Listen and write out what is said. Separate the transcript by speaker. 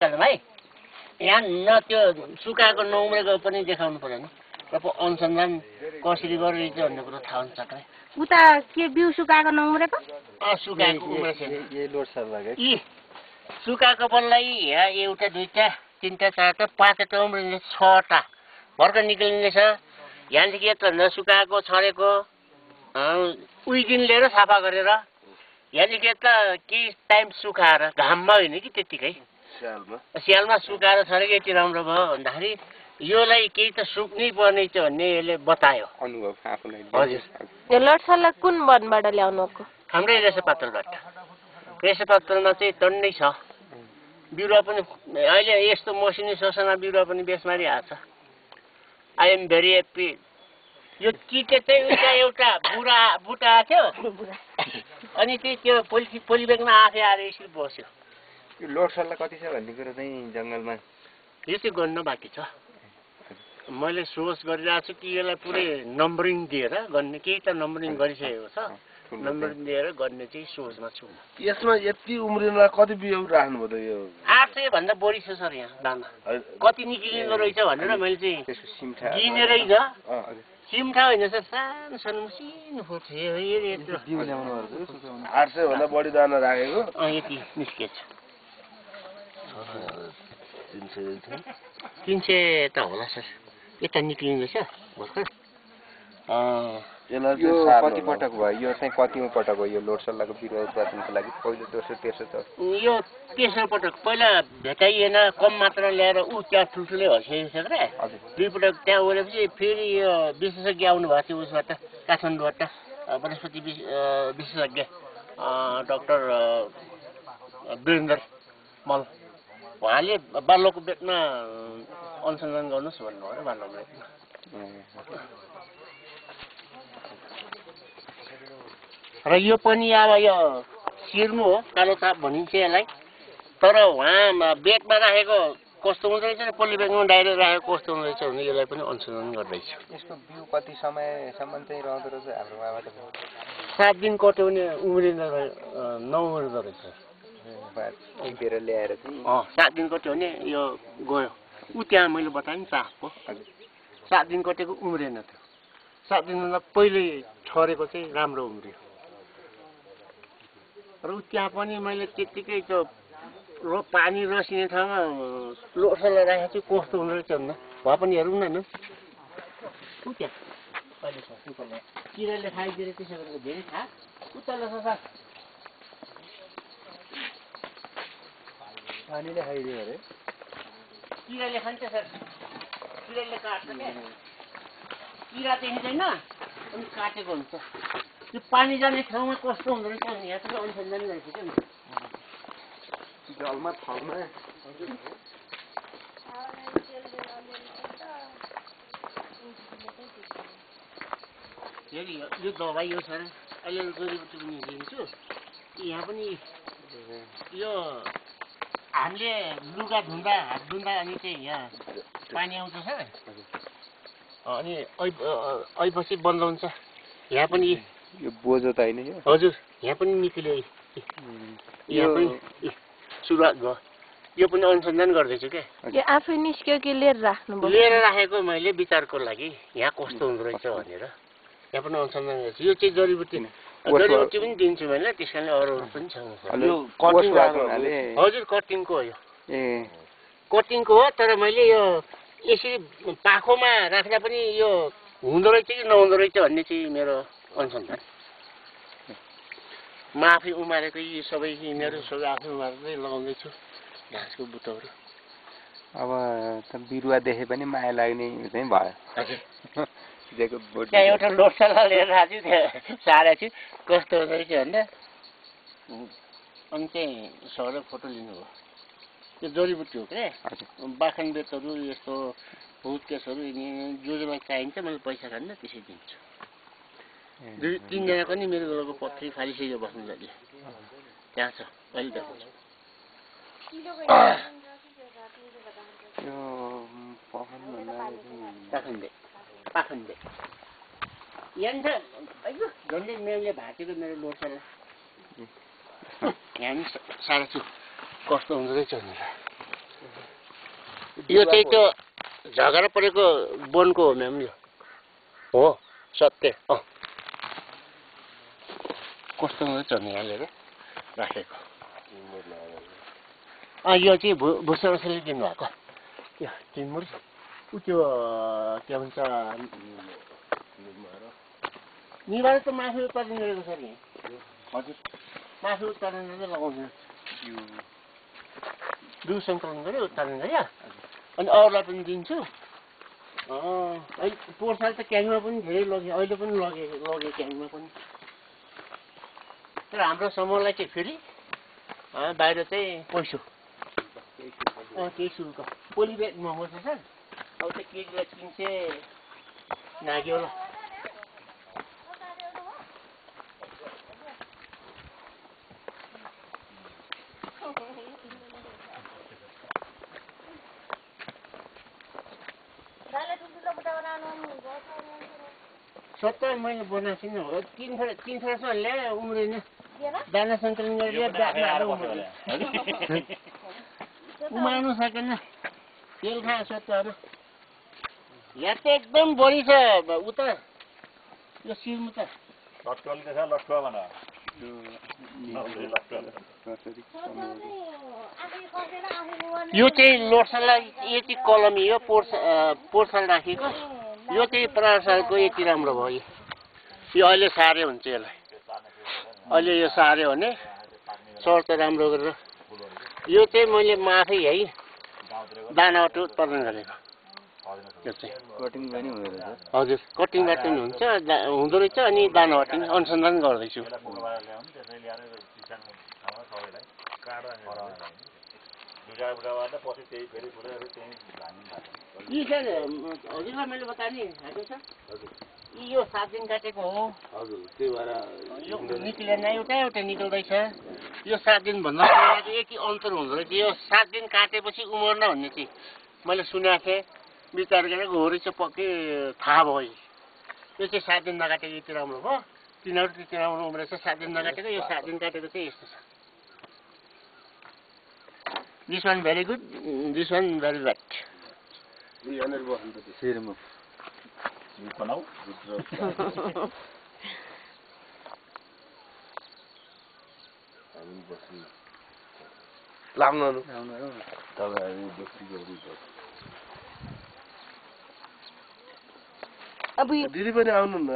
Speaker 1: भाइ यहाँ न त्यो सुकाएको नउम्रेको पनि देखाउनु पर्यो नि र अनुसन्धान कसरी गरिरहेछ भन्ने कुरो थाहा हुन्छ सक्ने
Speaker 2: उता के बिउ सुकाएको नउम्रेको
Speaker 1: सुकाएको उम्रेको यी सुकाएको बल्लाई यहाँ एउटा दुईटा तीनटा चारटा पाँचवटा उम्रिने छवटा भर्खर निक्लिनेछ यहाँदेखि यता नसुकाएको छरेको उइदिन लिएर सफा गरेर यहाँदेखि यता केही टाइम सुकाएर घाममा होइन कि त्यत्तिकै स्यालमा सुकाएर छरेको यति राम्रो भयो भन्दाखेरि योलाई केही त सुक्नै पर्ने छ भन्ने यसले बतायो
Speaker 3: अनुभव आफूलाई
Speaker 1: हजुर
Speaker 2: यो लट्सललाई कुन वनबाट ल्याउनु भएको
Speaker 1: हाम्रै रेसेपात्रबाट रेसेपात्रमा चाहिँ टन्नै छ बिरुवा पनि अहिले यस्तो मसिनी ससाना बिरुवा पनि बेसमारी आएको छ आई एम भेरी ह्याप्पी यो चिटे चाहिँ उता एउटा बुटा थियो अनि त्यही त्यो पोलिब्यागमा आफै आएर यसरी बस्यो
Speaker 3: यो लोडसल्ला कति छ भन्ने कुरो चाहिँ जङ्गलमा
Speaker 1: यो चाहिँ गर्नु बाँकी छ मैले सोच गरिरहेको छु कि यसलाई पुरै नम्बरिङ दिएर गर्ने केही त नम्बरिङ गरिसकेको छ नम्बरिङ दिएर गर्ने चाहिँ सोचमा छु
Speaker 4: यसमा यति उम्रिनलाई कति बिउ राख्नुभयो त यो
Speaker 1: 800 भन्दा बढी छ सर यहाँ दाना कति निक्लिँदो रहेछ भनेर मैले चाहिँ
Speaker 3: त्यसको सिम्ठा
Speaker 1: गिनेरै छ सिम्ठा होइन सर सानो सानो मसिनो फुट
Speaker 4: 800 भन्दा बढी दाना राखेको
Speaker 1: यति निस्केछ 300 त होला सर यता निक्लिँदैछ भर्खर
Speaker 3: यो कति पटक भयो यो चाहिँ कतिौं पटक हो यो लोडसल्लाको बिरुवा उत्पादनको लागि पहिलो दोस्रो तेस्रो चौथो
Speaker 1: यो तेस्रो पटक पहिला भेटाइएन कम मात्रा ल्याएर त्यहाँ ठुल्ठुलै हल्सिसक्यो रे दुई पटक त्यहाँ ओरेपछि फेरि यो विशेषज्ञ आउनु भएको थियो उसबाट काठमाडौँबाट वनस्पति विशेषज्ञ डाक्टर वीरेन्द्र मल उहाँले बालोको बेटमा अनुसन्धान गर्नुहोस् भन्नुभयो बालोको बेटमा र यो पनि अब यो सिर्नु हो कालो साप भनिन्छ यसलाई तर उहाँ बेडमा राखेको कस्तो हुँदो रहेछ र पोलिब्यागमा डाइरेक्ट राखेको कस्तो हुँदो रहेछ भने यसलाई पनि अनुसन्धान गर्दैछ
Speaker 3: यसको बिउ कति समयसम्म चाहिँ रहँदो रहेछ हाम्रो बाबाबाट
Speaker 1: 7 दिन कट्यो भने उम्रिँदो नउम्रिँदो रहेछ
Speaker 3: टिपेर ल्याएर चाहिँ
Speaker 1: 7 दिन कट्यो भने यो गयो ऊ त्यहाँ मैले बताएँ नि सापको 7 दिन कटेको उम्रेन थियो 7 दिनभन्दा पहिले छरेको चाहिँ राम्रो उम्रियो र त्यहाँ पनि मैले त्यत्तिकै त्यो पानी रसिने ठाउँमा लोसला राखेको छु कस्तो हुँदो रहेछ भन्दा भए पनि हेरौँ न ऊ त्यहाँ अहिले छ किराले खाइदिएर त्यसो गरेको धेरै थाहा उता छ सर
Speaker 3: पानीले खाइदियो अरे
Speaker 1: किराले खान्छ सर किराले काट्छ क्या किरा देखिँदैन अनि काटेको हुन्छ त्यो पानी जाने ठाउँमा कस्तो हुँदो रहेछ भने यहाँ चाहिँ अनुसन्धान गरेको क्या
Speaker 3: जलमा थलमा
Speaker 1: फेरि यो दबाई यो सर अहिले जडीबुटी पनि दिन्छु यहाँ पनि यो हामीले लुगा धुँदा हात धुँदा अनि चाहिँ यहाँ पानी आउँछ सर अनि ऐपछि बन्द हुन्छ यहाँ पनि
Speaker 3: यो बोझो त होइन यो
Speaker 1: हजुर यहाँ पनि निक्ल्यो यहाँ पनि सुरुवात भयो यो पनि अनुसन्धान गर्दैछु क्या
Speaker 2: यो आफै निस्क्यो कि लिएर राख्नुभयो
Speaker 1: लिएर राखेको मैले विचारको लागि यहाँ कस्तो हुँदो रहेछ भनेर यहाँ पनि अनुसन्धान गर्छु यो चाहिँ जडीबुटी पनि दिन्छु मैले त्यस कारणले अरू पनि छ हजुर कटिङको हो यो कटिङको हो तर मैले यो यसरी पाखोमा राख्दा पनि यो हुँदो रहेछ कि नहुँदो रहेछ भन्ने चाहिँ मेरो अनुसन्धान म आफै उमारेको यी सबै यिनीहरू सबै आफै उमारेरै लगाउँदैछु घाँसको बुटहरू
Speaker 3: अब त बिरुवा देखे पनि माया लाग्ने चाहिँ भयो
Speaker 1: त्यहाँ एउटा लोटसाला लिएर आएको छु त्यहाँ सारेको छु कस्तो हुँदो रहेछ भन्दा अनि चाहिँ सरले फोटो लिनुभयो त्यो जडीबुटी हो क्या बाखन बेतहरू यस्तो भुटकेसहरू जो जोलाई चाहिन्छ मैले पैसा खान्न त्यसै दिन्छु 2-3 जनाको नि मेरो बेलाको पत्री फालिसक्यो बस्नु लागि त्यहाँ छ अहिले देखाउँछु पाखनबे यहाँ छ झन्डै मेलले भाँचेको मेरो लोटसाला यहाँ नि सारा छु कस्तो हुँदो रहेछ भनेर यो चाहिँ त्यो झगडा परेको वनको हो म्याम यो हो सत्य कस्तो छ नि यहाँले राखेको यो चाहिँ भुसरसले दिनुभएको यो टिमुर उ त्यो के भन्छ निवार त मासु उत्पादन गरेको छ नि हजुर मासु उत्पादन गरेर लगाउँछ बिउ सङ्कलन गऱ्यो उत्पादन गऱ्यो अनि अरूलाई पनि दिन्छु पोहोर साल त क्याङमा पनि धेरै लग्यो अहिले पनि लग्यो क्याङमा पनि तर हाम्रो समूहलाई चाहिँ फेरि बाहिर चाहिँ पैसो केही शुल्क पोली ब्याग महँगो छ सर अब चाहिँ केजीलाई 300 नाग्यो होला सत्तर मैले बनाएको छैन हो 3 छोरासम्म ल्याए उम्रिन दाना सङ्कलन गरेर उमार्नु सकेन तेल खा सत्तहरू यहाँ त एकदम बढी छ उता यो सिरमा त यो चाहिँ लोटसाललाई यति कलमी हो पोहोर साल राखेको यो चाहिँ 15 सालको यति राम्रो भयो यो अहिले सारे हुन्छ यसलाई अहिले यो सार्यो भने सर त राम्रो गरेर यो चाहिँ मैले आफै है दानाबाट उत्पादन गरेको यो चाहिँ हजुर कटिङबाट पनि हुन्छ हुँदो रहेछ अनि दानाबाट पनि अनुसन्धान गर्दैछु यी सर हजुरलाई मैले बताएँ नि होइन सर यो 7 दिन काटेको हो हजुर त्यही भएर यो निक्लेन एउटा निक्ल्दैछ यो 7 दिन भन्दा एक अन्तर हुँदो रहेछ यो 7 दिन काटेपछि उमर्न भन्ने चाहिँ मैले सुनेको थिएँ विचार गरेको हो रहेछ पक्कै थाहा भयो यो चाहिँ 7 दिन नकाटेको यति राम्रो भयो तिनीहरू त्यति राम्रो उम्रेछ 7 दिन नकाटेको यो 7 दिन काटेको चाहिँ यस्तो छ this one very good this one very bad
Speaker 2: अब
Speaker 4: दिदी पनि आउनु न